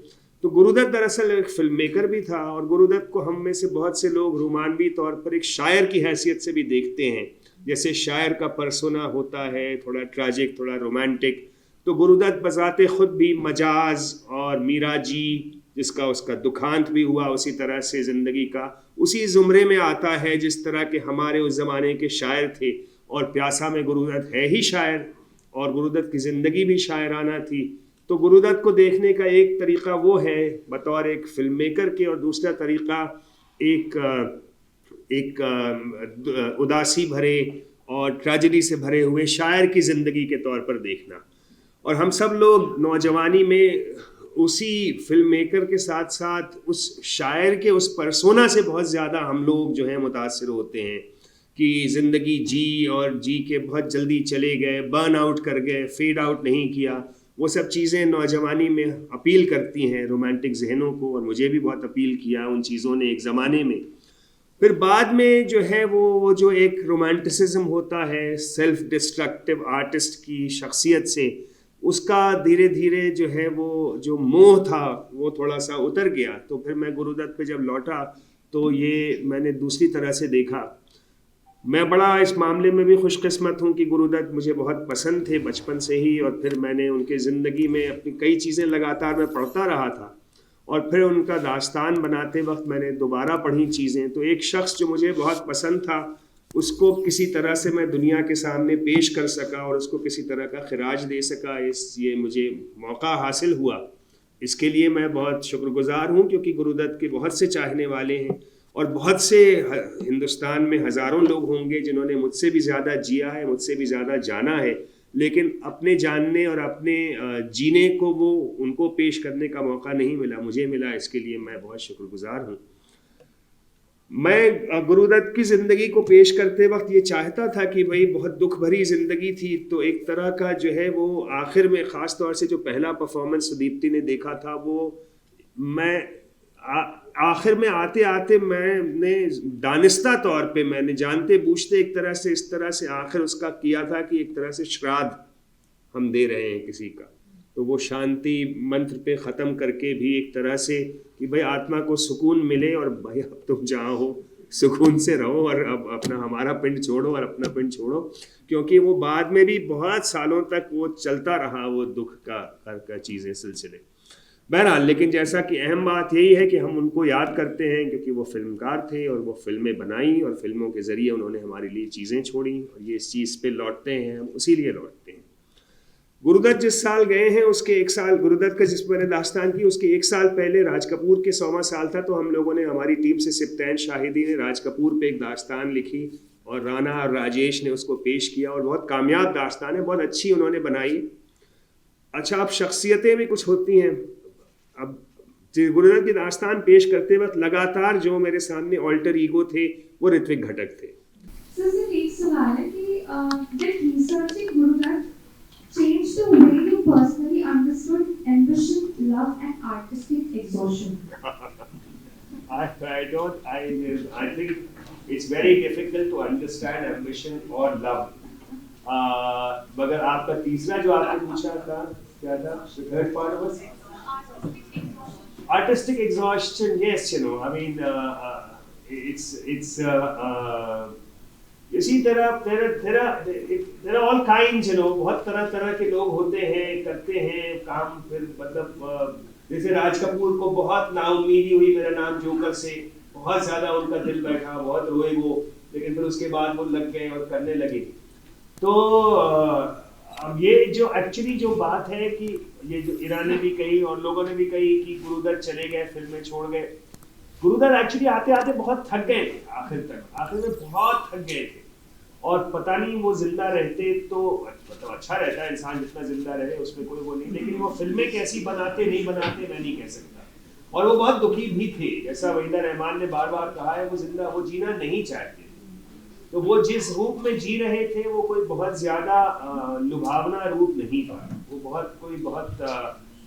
तो गुरुदत्त दरअसल एक फिल्म मेकर भी था, और गुरुदत्त को हम में से बहुत से लोग रोमानवी तौर पर एक शायर की हैसियत से भी देखते हैं। जैसे शायर का पर्सोना होता है थोड़ा ट्रैजिक, थोड़ा रोमांटिक, तो गुरुदत्त बजाते खुद भी मजाज और मीरा जी, जिसका उसका दुखांत भी हुआ उसी तरह से ज़िंदगी का, उसी ज़ुमरे में आता है जिस तरह के हमारे उस ज़माने के शायर थे। और प्यासा में गुरुदत्त है ही शायर, और गुरुदत्त की ज़िंदगी भी शायराना थी। तो गुरुदत्त को देखने का एक तरीक़ा वो है बतौर एक फिल्म मेकर के, और दूसरा तरीक़ा एक उदासी भरे और ट्रेजेडी से भरे हुए शायर की ज़िंदगी के तौर पर देखना। और हम सब लोग नौजवानी में उसी फिल्म मेकर के साथ साथ उस शायर के उस पर्सोना से बहुत ज़्यादा हम लोग जो है मुतासिर होते हैं कि ज़िंदगी जी और जी के बहुत जल्दी चले गए, बर्न आउट कर गए, फेड आउट नहीं किया। वो सब चीज़ें नौजवानी में अपील करती हैं रोमांटिक जहनों को, और मुझे भी बहुत अपील किया उन चीज़ों ने एक ज़माने में। फिर बाद में जो है वो जो एक रोमांटिसिज्म होता है सेल्फ डिस्ट्रक्टिव आर्टिस्ट की शख्सियत से, उसका धीरे धीरे जो है वो जो मोह था वो थोड़ा सा उतर गया। तो फिर मैं गुरुदत्त पे जब लौटा तो ये मैंने दूसरी तरह से देखा। मैं बड़ा इस मामले में भी खुशकिस्मत हूँ कि गुरुदत्त मुझे बहुत पसंद थे बचपन से ही, और फिर मैंने उनके ज़िंदगी में अपनी कई चीज़ें लगातार मैं पढ़ता रहा था, और फिर उनका दास्तान बनाते वक्त मैंने दोबारा पढ़ी चीज़ें। तो एक शख्स जो मुझे बहुत पसंद था उसको किसी तरह से मैं दुनिया के सामने पेश कर सका और उसको किसी तरह का खिराज दे सका, ये मुझे मौका हासिल हुआ। इसके लिए मैं बहुत शुक्रगुजार हूँ, क्योंकि गुरुदत्त के बहुत से चाहने वाले हैं, और बहुत से हिंदुस्तान में हज़ारों लोग होंगे जिन्होंने मुझसे भी ज़्यादा जिया है, मुझसे भी ज़्यादा जाना है, लेकिन अपने जानने और अपने जीने को वो उनको पेश करने का मौका नहीं मिला, मुझे मिला। इसके लिए मैं बहुत शुक्रगुजार हूँ। मैं गुरुदत्त की ज़िंदगी को पेश करते वक्त ये चाहता था कि भाई बहुत दुख भरी ज़िंदगी थी, तो एक तरह का जो है वो आखिर में ख़ास तौर से जो पहला परफॉर्मेंस सुदीप्ति ने देखा था, वो मैं आखिर में आते आते मैंने दानिस्ता तौर पे मैंने जानते बूझते एक तरह से इस तरह से आखिर उसका किया था कि एक तरह से श्राद्ध हम दे रहे हैं किसी का। तो वो शांति मंत्र पे ख़त्म करके भी एक तरह से कि भाई आत्मा को सुकून मिले, और भाई अब तुम जहाँ हो सुकून से रहो, और अब अपना हमारा पिंड छोड़ो और अपना पिंड छोड़ो, क्योंकि वो बाद में भी बहुत सालों तक वो चलता रहा वो दुख का चीज़ें सिलसिले। बहरहाल, लेकिन जैसा कि अहम बात यही है कि हम उनको याद करते हैं क्योंकि वो फिल्मकार थे और वो फिल्में बनाई, और फिल्मों के ज़रिए उन्होंने हमारे लिए चीज़ें छोड़ी, और ये इस चीज़ पे लौटते हैं, हम उसी लिए लौटते हैं। गुरुदत्त जिस साल गए हैं उसके एक साल, गुरुदत्त का जिस मैंने दास्तान की उसके एक साल पहले राज कपूर के 100वां साल था, तो हम लोगों ने हमारी टीम से सिप्तैन शाहिदी ने राज कपूर पे एक दास्तान लिखी, और राना और राजेश ने उसको पेश किया, और बहुत कामयाब दास्तान है, बहुत अच्छी उन्होंने बनाई। अच्छा, अब शख्सियतें भी कुछ होती हैं। अब गुरुदत्त की दास्तान पेश करते वक्त लगातार जो मेरे सामने ऑल्टर ईगो थे वो ऋत्विक घटक थे। सर, एक सवाल है कि did researching Gurudutt change the way you personally understood ambition, love, and artistic exhaustion? I think it's very difficult to understand ambition or love. मगर आपका तीसरा जो आपने पूछा था क्या था? The third part was artistic exhaustion. Yes, I mean, it's इसी तरह there are all kinds, बहुत तरह के लोग होते हैं, करते हैं काम। फिर मतलब जैसे राज कपूर को बहुत नाउम्मीदी हुई मेरा नाम जोकर से, बहुत ज़्यादा उनका दिल बैठा, बहुत रोए वो, लेकिन फिर उसके बाद वो लग गए और करने लगे। तो अब ये जो एक्चुअली जो बात है कि ये जो ईरान ने भी कही और लोगों ने भी कही कि गुरुदत्त चले गए, फिल्में छोड़ गए। गुरुदत्त एक्चुअली आते आते बहुत थक गए थे, आखिर में बहुत थक गए थे, और पता नहीं वो जिंदा रहते तो मतलब अच्छा रहता है इंसान जितना जिंदा रहे, उसमें कोई वो नहीं, लेकिन वो फिल्में कैसी बनाते नहीं बनाते मैं नहीं कह सकता। और वो बहुत दुखी भी थे, जैसा वहीदा रहमान ने बार बार कहा है, वो जीना नहीं चाहते। तो वो जिस रूप में जी रहे थे वो कोई बहुत ज्यादा लुभावना रूप नहीं था, वो बहुत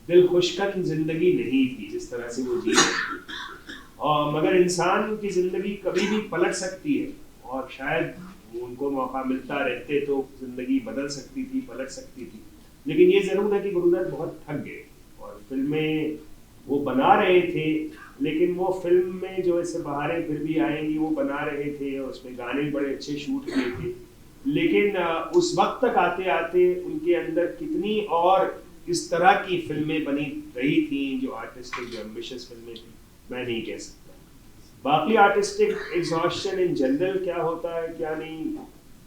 दिल खुशकन जिंदगी नहीं थी जिस तरह से वो जी रहे थे। और मगर इंसान की जिंदगी कभी भी पलट सकती है, और शायद उनको मौका मिलता रहते तो जिंदगी बदल सकती थी, पलट सकती थी। लेकिन ये ज़रूर है कि गुरुदत्त बहुत थक गए और फिल्में वो बना रहे थे, लेकिन वो फिल्म में जो ऐसे बहारें फिर भी आएंगी वो बना रहे थे और उसमें गाने भी बड़े अच्छे शूट किए थे, लेकिन उस वक्त तक आते आते उनके अंदर कितनी और इस तरह की फिल्में बनी रही थी जो आर्टिस्टिक, जो एम्बिशियस फिल्में थी, मैं नहीं कह सकता। बाकी आर्टिस्टिक एग्जॉस्शन इन जनरल क्या होता है क्या नहीं,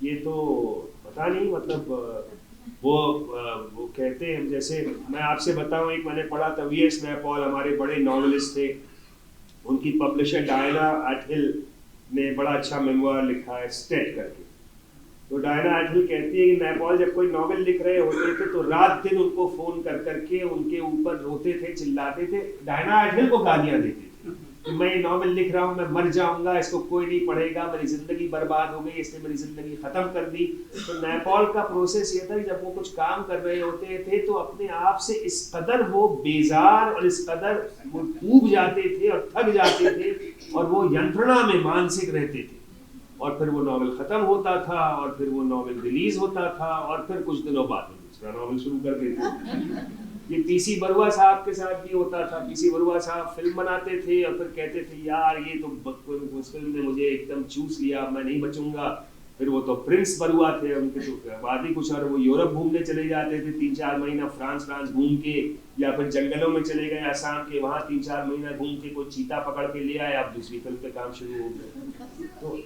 ये तो पता नहीं। मतलब वो कहते हैं, जैसे मैं आपसे बताऊं, एक मैंने पढ़ा था वी.एस. नैपॉल हमारे बड़े नॉवेलिस्ट थे, उनकी पब्लिशर डायना एटहिल ने बड़ा अच्छा मेमोयर लिखा है स्टेट करके। तो डायना एटहिल कहती है कि नैपॉल जब कोई नॉवेल लिख रहे होते थे तो रात दिन उनको फोन कर करके उनके ऊपर रोते थे, चिल्लाते थे, डायना एटहिल को गालियां देते थे कि मैं ये नॉवेल लिख रहा हूँ, मैं मर जाऊंगा, इसको कोई नहीं पढ़ेगा, मेरी जिंदगी बर्बाद हो गई, इसने मेरी जिंदगी खत्म कर दी। तो नैपॉल का प्रोसेस ये था कि जब वो कुछ काम कर रहे होते थे तो अपने आप से इस कदर वो बेजार और इस कदर वो ऊब जाते थे और थक जाते थे और वो यंत्रणा में मानसिक रहते थे, और फिर वो नॉवेल खत्म होता था और फिर वो नॉवेल रिलीज होता था और फिर कुछ दिनों बाद में दूसरा नॉवेल शुरू कर देते। ये पीसी बरुआ साहब के साथ भी होता था। पीसी बरुआ साहब फिल्म बनाते थे और फिर कहते थे यार ये तो उस फिल्म ने मुझे एकदम चूस लिया, मैं नहीं बचूंगा। फिर वो तो प्रिंस बरुआ थे, उनके तो बात ही कुछ और, वो यूरोप घूमने चले जाते थे 3-4 महीना फ्रांस घूम के, या फिर जंगलों में चले गए असम के, वहाँ 3-4 महीना घूम के कोई चीता पकड़ के ले आए, अब दूसरी फिल्म पे काम शुरू हो गया। तो